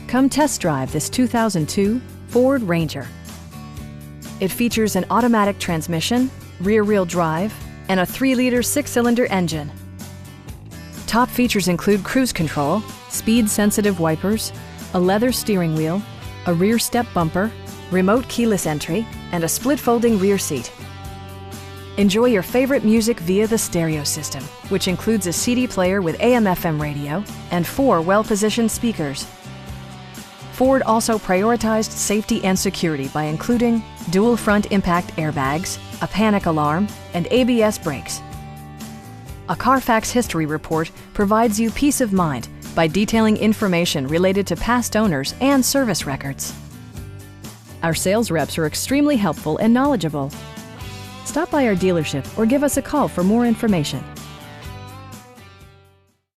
Come test drive this 2002 Ford Ranger. It features an automatic transmission, rear-wheel drive, and a 3-liter 6-cylinder engine. Top features include cruise control, speed-sensitive wipers, a leather steering wheel, a rear step bumper, remote keyless entry, and a split-folding rear seat. Enjoy your favorite music via the stereo system, which includes a CD player with AM/FM radio and 4 well-positioned speakers. Ford also prioritized safety and security by including dual front impact airbags, a panic alarm, and ABS brakes. A Carfax history report provides you peace of mind by detailing information related to past owners and service records. Our sales reps are extremely helpful and knowledgeable. Stop by our dealership or give us a call for more information.